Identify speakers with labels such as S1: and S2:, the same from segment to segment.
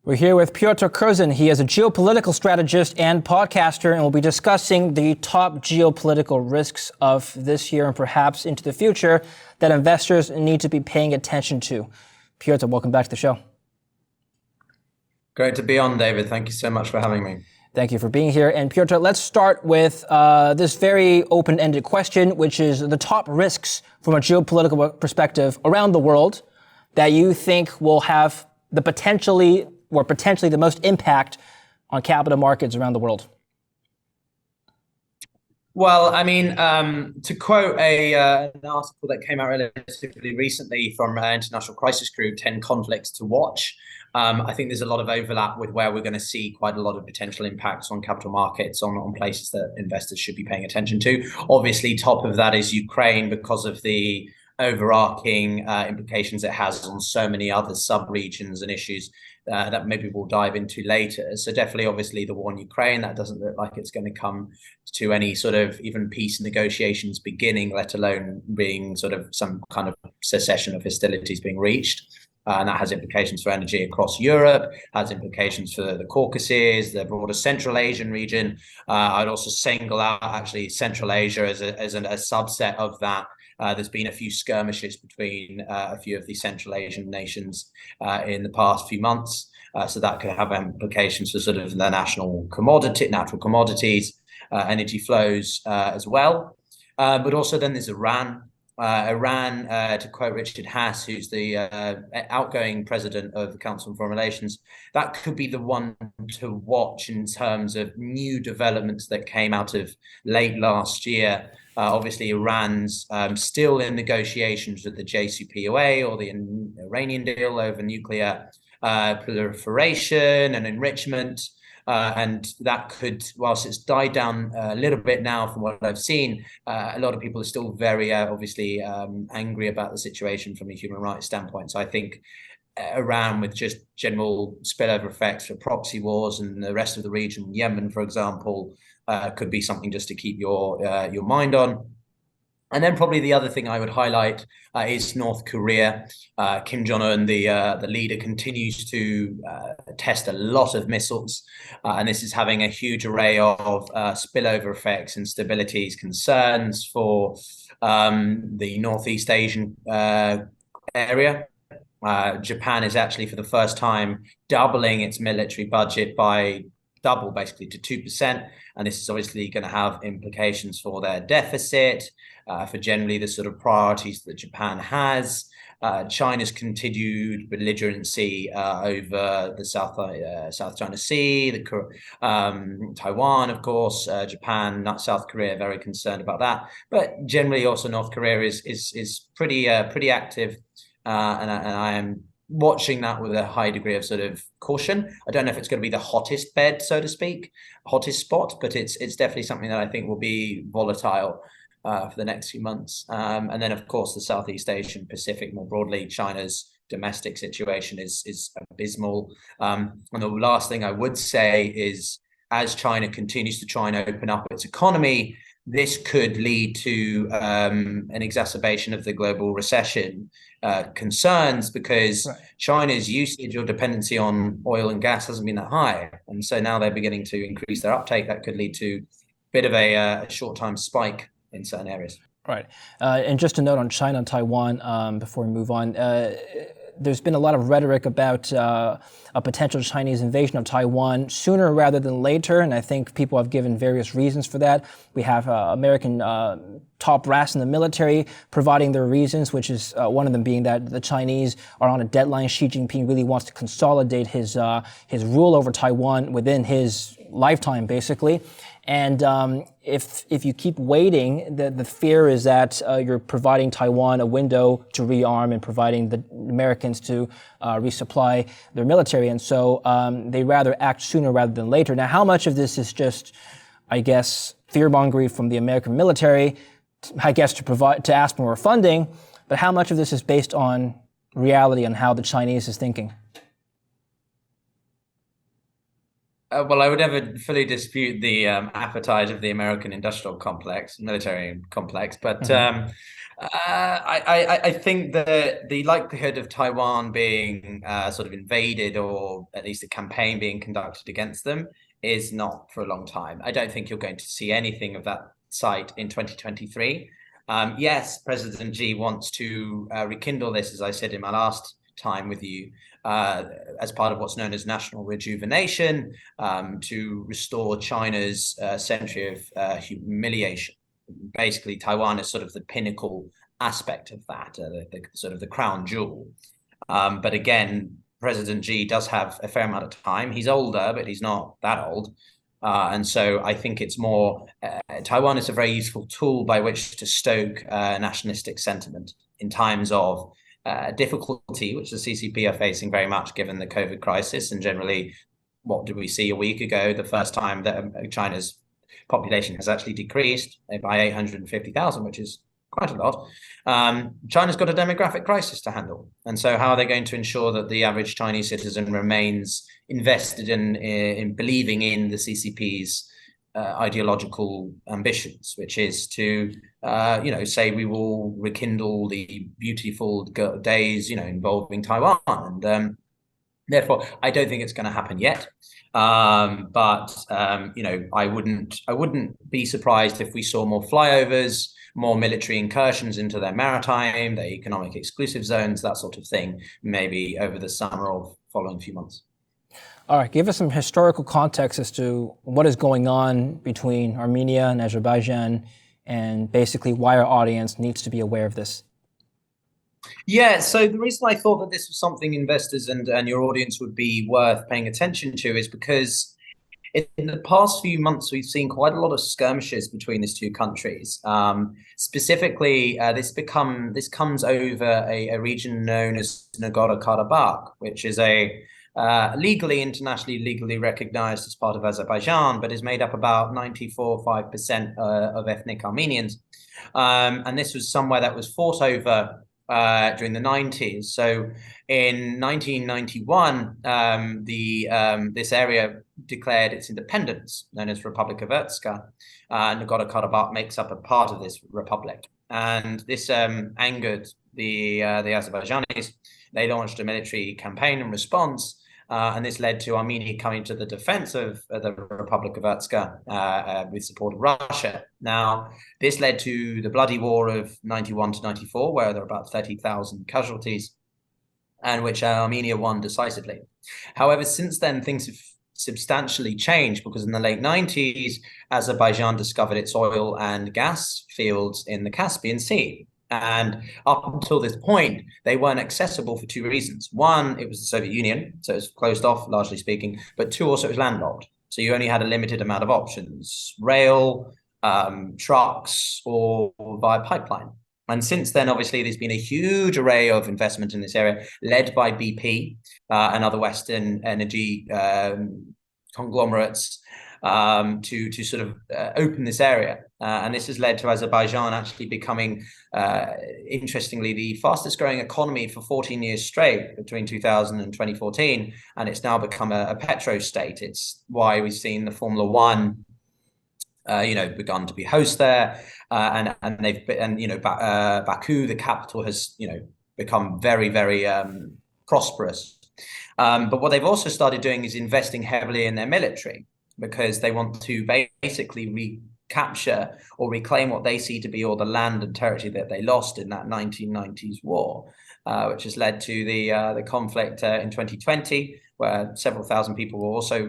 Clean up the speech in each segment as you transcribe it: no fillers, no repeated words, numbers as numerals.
S1: We're here with Pyotr Kurzin. He is a geopolitical strategist and podcaster, and we'll be discussing the top geopolitical risks of this year and perhaps into the future that investors need to be paying attention to. Pyotr, welcome back to the show.
S2: Great to be on, David. Thank you so much for having me.
S1: Thank you for being here. And Pyotr, let's start with this very open-ended question, which is the top risks from a geopolitical perspective around the world that you think will have the potentially the most impact on capital markets around the world?
S2: Well, I mean, to quote an article that came out relatively recently from International Crisis Group, 10 conflicts to watch, I think there's a lot of overlap with where we're going to see quite a lot of potential impacts on capital markets, on places that investors should be paying attention to. Obviously, top of that is Ukraine because of the overarching implications it has on so many other sub-regions and issues that maybe we'll dive into later. So definitely, obviously, the war in Ukraine, that doesn't look like it's going to come to any sort of even peace negotiations beginning, let alone being sort of some kind of cessation of hostilities being reached. And that has implications for energy across Europe, has implications for the Caucasus, the broader Central Asian region. I'd also single out actually Central Asia as a subset of that. There's been a few skirmishes between a few of the Central Asian nations in the past few months. So that could have implications for sort of the natural commodities, energy flows as well. But also then there's Iran. Iran, to quote Richard Haas, who's the outgoing president of the Council on Foreign Relations, that could be the one to watch in terms of new developments that came out of late last year. Obviously, Iran's still in negotiations with the JCPOA or the Iranian deal over nuclear proliferation and enrichment. And that could, whilst it's died down a little bit now from what I've seen, a lot of people are still very obviously angry about the situation from a human rights standpoint. So I think Iran, with just general spillover effects for proxy wars and the rest of the region, Yemen, for example, could be something just to keep your mind on. And then probably the other thing I would highlight is North Korea. Kim Jong-un, the leader, continues to test a lot of missiles. And this is having a huge array of spillover effects, instabilities, concerns for the Northeast Asian area. Japan is actually, for the first time, doubling its military budget by double, basically, to 2%. And this is obviously going to have implications for their deficit, for generally the sort of priorities that Japan has. China's continued belligerency over the South China Sea, Taiwan, of course, Japan, not South Korea, very concerned about that. But generally, also North Korea is pretty active, and I am watching that with a high degree of sort of caution. I don't know if it's going to be the hottest bed, so to speak, hottest spot, but it's definitely something that I think will be volatile for the next few months. And then, of course, the Southeast Asian Pacific more broadly, China's domestic situation is abysmal. And the last thing I would say is, as China continues to try and open up its economy, this could lead to an exacerbation of the global recession concerns, because China's usage or dependency on oil and gas hasn't been that high. And so now they're beginning to increase their uptake. That could lead to a bit of a short-time spike in certain areas.
S1: Right. And just a note on China and Taiwan before we move on. There's been a lot of rhetoric about a potential Chinese invasion of Taiwan sooner rather than later, and I think people have given various reasons for that. We have American top brass in the military providing their reasons, which is one of them being that the Chinese are on a deadline. Xi Jinping really wants to consolidate his rule over Taiwan within his lifetime, basically. And if you keep waiting, the fear is that you're providing Taiwan a window to rearm and providing the Americans to resupply their military. And so they rather act sooner rather than later. Now, how much of this is just, I guess, fear-mongering from the American military, I guess, to ask for more funding, but how much of this is based on reality and how the Chinese is thinking?
S2: Well, I would never fully dispute the appetite of the American industrial complex, military complex, but
S1: Hmm.
S2: I think that the likelihood of Taiwan being sort of invaded, or at least a campaign being conducted against them, is not for a long time. I don't think you're going to see anything of that site in 2023. Yes, President Xi wants to rekindle this, as I said in my last time with you, as part of what's known as national rejuvenation, to restore China's century of humiliation. Basically, Taiwan is sort of the pinnacle aspect of that, the sort of the crown jewel. But again, President Xi does have a fair amount of time. He's older, but he's not that old. And so I think it's more, Taiwan is a very useful tool by which to stoke nationalistic sentiment in times of difficulty, which the CCP are facing very much given the COVID crisis. And generally, what did we see a week ago? The first time that China's population has actually decreased by 850,000, which is quite a lot. China's got a demographic crisis to handle. And so how are they going to ensure that the average Chinese citizen remains invested in believing in the CCP's ideological ambitions, which is to, say we will rekindle the beautiful days, involving Taiwan. And therefore, I don't think it's going to happen yet. But I wouldn't be surprised if we saw more flyovers, more military incursions into their maritime, their economic exclusive zones, that sort of thing, maybe over the summer or following few months.
S1: All right, give us some historical context as to what is going on between Armenia and Azerbaijan, and basically why our audience needs to be aware of this.
S2: Yeah, so the reason I thought that this was something investors and your audience would be worth paying attention to is because in the past few months, we've seen quite a lot of skirmishes between these two countries. Specifically, this comes over a region known as Nagorno-Karabakh, which is a internationally legally recognized as part of Azerbaijan, but is made up about 94.5% of ethnic Armenians. And this was somewhere that was fought over during the 90s. So in 1991, this area declared its independence, known as Republic of Ertska. Nagorno-Karabakh makes up a part of this republic. And this angered the Azerbaijanis. They launched a military campaign in response. And this led to Armenia coming to the defense of the Republic of Ertska with support of Russia. Now, this led to the bloody war of 91 to 94, where there were about 30,000 casualties, and which Armenia won decisively. However, since then, things have substantially changed, because in the late 90s, Azerbaijan discovered its oil and gas fields in the Caspian Sea. And up until this point, they weren't accessible for two reasons. One, it was the Soviet Union, so it was closed off, largely speaking. But two, also it was landlocked. So you only had a limited amount of options: rail, trucks, or via pipeline. And since then, obviously, there's been a huge array of investment in this area, led by BP and other Western energy conglomerates, to sort of open this area. And this has led to Azerbaijan actually becoming, interestingly, the fastest growing economy for 14 years straight between 2000 and 2014. And it's now become a petro state. It's why we've seen the Formula One begun to be host there, and Baku, the capital, has become very, very prosperous. But what they've also started doing is investing heavily in their military, because they want to basically recapture or reclaim what they see to be all the land and territory that they lost in that 1990s war, which has led to the conflict in 2020, where several thousand people were also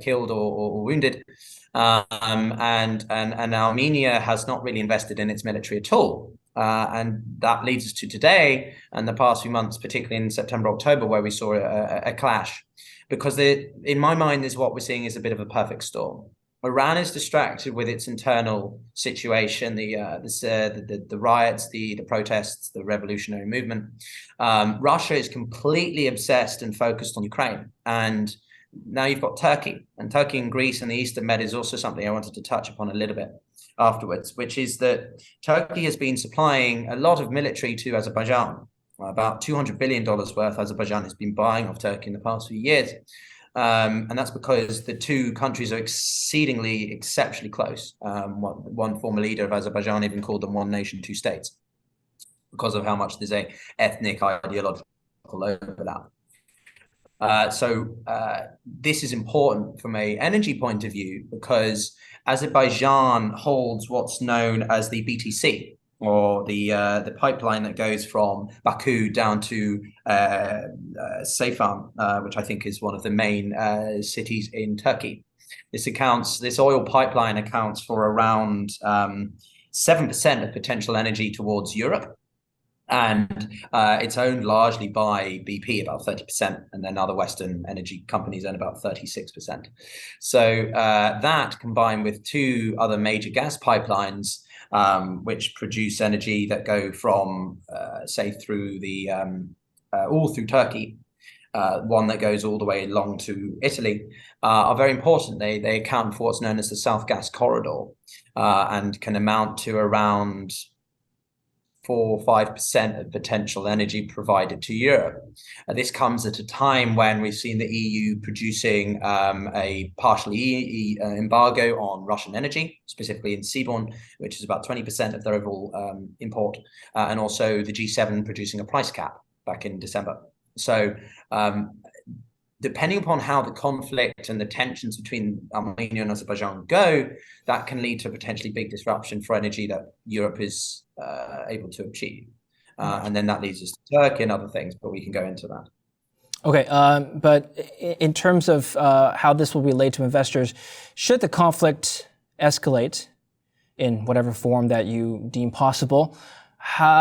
S2: killed or wounded. And Armenia has not really invested in its military at all. And that leads us to today and the past few months, particularly in September, October, where we saw a clash. Because in my mind, what we're seeing is a bit of a perfect storm. Iran is distracted with its internal situation, the riots, the protests, the revolutionary movement. Russia is completely obsessed and focused on Ukraine. And now you've got Turkey. And Turkey and Greece and the Eastern Med is also something I wanted to touch upon a little bit afterwards, which is that Turkey has been supplying a lot of military to Azerbaijan. About $200 billion worth Azerbaijan has been buying of Turkey in the past few years. And that's because the two countries are exceptionally close. One former leader of Azerbaijan even called them one nation, two states, because of how much there's a ethnic ideological overlap. So this is important from an energy point of view because Azerbaijan holds what's known as the BTC, or the pipeline that goes from Baku down to Seyhan, which I think is one of the main cities in Turkey. This oil pipeline accounts for around 7% of potential energy towards Europe. And it's owned largely by BP, about 30%, and then other Western energy companies own about 36%. So that, combined with two other major gas pipelines, which produce energy that go from, say, through the all through Turkey, one that goes all the way along to Italy, are very important. They account for what's known as the South Gas Corridor, and can amount to around 4 or 5% of potential energy provided to Europe. This comes at a time when we've seen the EU producing a partial embargo on Russian energy, specifically in seaborne, which is about 20% of their overall import, and also the G7 producing a price cap back in December. So depending upon how the conflict and the tensions between Armenia and Azerbaijan go, that can lead to potentially big disruption for energy that Europe is able to achieve. And then that leads us to Turkey and other things, but we can go into that.
S1: Okay, but in terms of how this will relate to investors, should the conflict escalate in whatever form that you deem possible,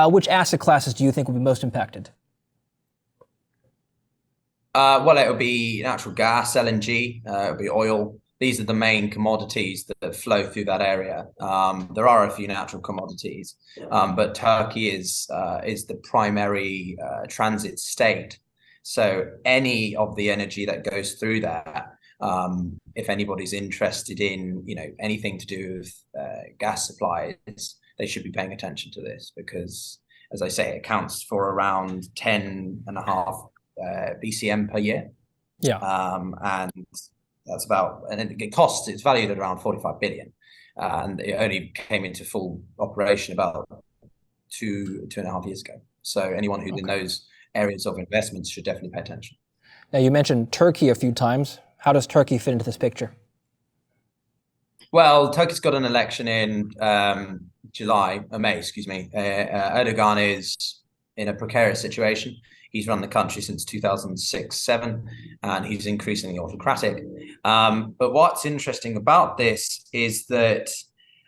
S1: which asset classes do you think will be most impacted?
S2: Well, it would be natural gas, LNG, it would be oil. These are the main commodities that flow through that area. There are a few natural commodities, but Turkey is the primary transit state. So any of the energy that goes through there, if anybody's interested in anything to do with gas supplies, they should be paying attention to this because, as I say, it accounts for around 10.5 BCM per year.
S1: Yeah.
S2: And that's it's valued at around 45 billion. And it only came into full operation about 2.5 years ago. So anyone who's in those areas of investments should definitely pay attention.
S1: Now, you mentioned Turkey a few times. How does Turkey fit into this picture?
S2: Well, Turkey's got an election in May, excuse me. Erdogan is in a precarious situation. He's run the country since 2006-07, and he's increasingly autocratic. But what's interesting about this is that,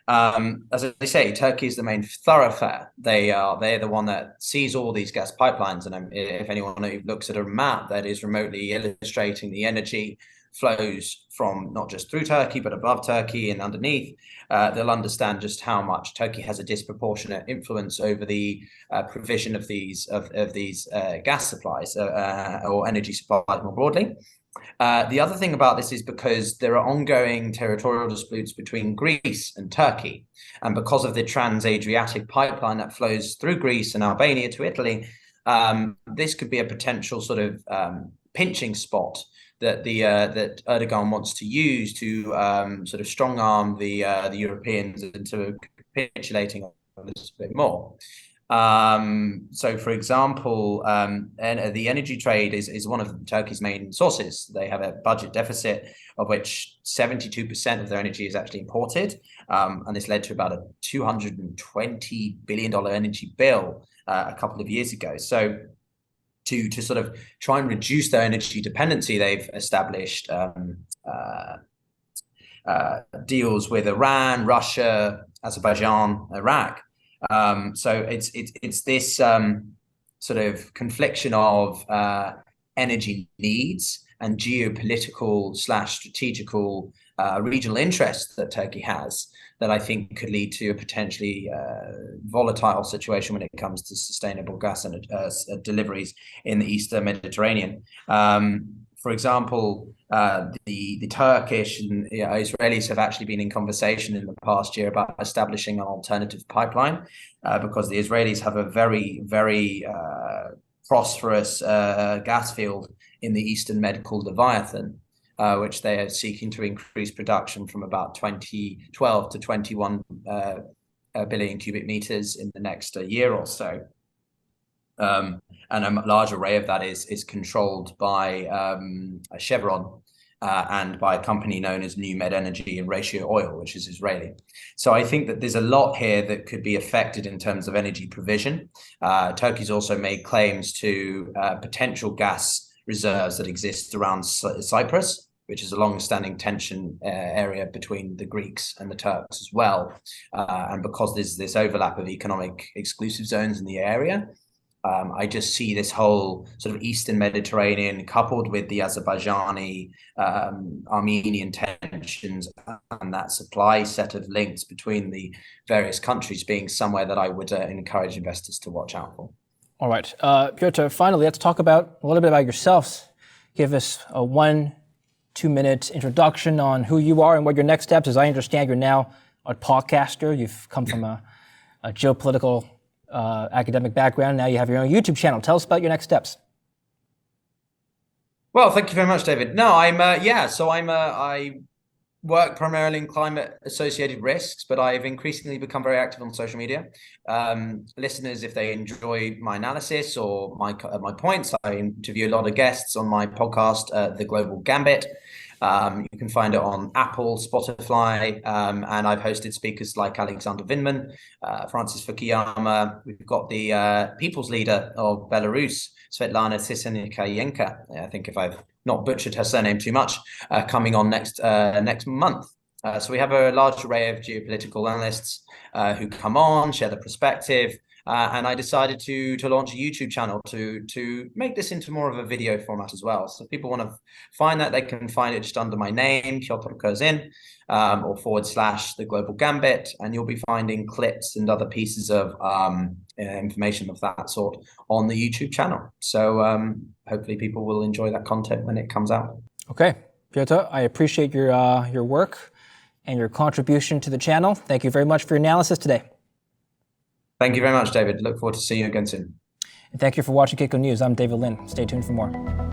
S2: as I say, Turkey is the main thoroughfare. They're the one that sees all these gas pipelines. And if anyone looks at a map that is remotely illustrating the energy flows from not just through Turkey, but above Turkey and underneath, they'll understand just how much Turkey has a disproportionate influence over the provision of these gas supplies or energy supplies more broadly. The other thing about this is because there are ongoing territorial disputes between Greece and Turkey, and because of the Trans-Adriatic pipeline that flows through Greece and Albania to Italy, this could be a potential sort of pinching spot that that Erdogan wants to use to sort of strong arm the Europeans into capitulating a little bit more. So, for example, the energy trade is one of Turkey's main sources. They have a budget deficit of which 72% of their energy is actually imported, and this led to about a $220 billion energy bill a couple of years ago. So, to sort of try and reduce their energy dependency, they've established deals with Iran, Russia, Azerbaijan, Iraq. So it's this sort of confliction of energy needs and geopolitical / strategical regional interests that Turkey has that I think could lead to a potentially volatile situation when it comes to sustainable gas and deliveries in the Eastern Mediterranean. For example, the Turkish and Israelis have actually been in conversation in the past year about establishing an alternative pipeline because the Israelis have a very, very prosperous gas field in the Eastern Med called Leviathan. which they are seeking to increase production from about 12 to 21 billion cubic meters in the next year or so. And a large array of that is controlled by Chevron and by a company known as New Med Energy and Ratio Oil, which is Israeli. So I think that there's a lot here that could be affected in terms of energy provision. Turkey's also made claims to potential gas reserves that exist around Cyprus, which is a long-standing tension area between the Greeks and the Turks as well. And because there's this overlap of economic exclusive zones in the area, I just see this whole sort of Eastern Mediterranean coupled with the Azerbaijani, Armenian tensions and that supply set of links between the various countries being somewhere that I would encourage investors to watch out for.
S1: All right. Pyotr, finally, let's talk about a little bit about yourselves. Give us a 1-2 minute introduction on who you are and what your next steps. As I understand, you're now a podcaster. You've come from a geopolitical academic background. Now you have your own YouTube channel. Tell us about your next steps.
S2: Well, thank you very much, David. No, I work primarily in climate-associated risks, but I've increasingly become very active on social media. Listeners, if they enjoy my analysis or my points, I interview a lot of guests on my podcast, The Global Gambit. You can find it on Apple, Spotify, and I've hosted speakers like Alexander Vindman, Francis Fukuyama. We've got the people's leader of Belarus, Svetlana Tsikhanouskaya. I think if I've not butchered her surname too much, coming on next month. So we have a large array of geopolitical analysts who come on, share their perspective. And I decided to launch a YouTube channel to make this into more of a video format as well. So if people want to find that, they can find it just under my name, Pyotr Kurzin, or / The Global Gambit, and you'll be finding clips and other pieces of information of that sort on the YouTube channel. So hopefully people will enjoy that content when it comes out.
S1: Okay, Pyotr, I appreciate your work and your contribution to the channel. Thank you very much for your analysis today.
S2: Thank you very much, David. Look forward to seeing you again soon.
S1: And thank you for watching Kitco News. I'm David Lin. Stay tuned for more.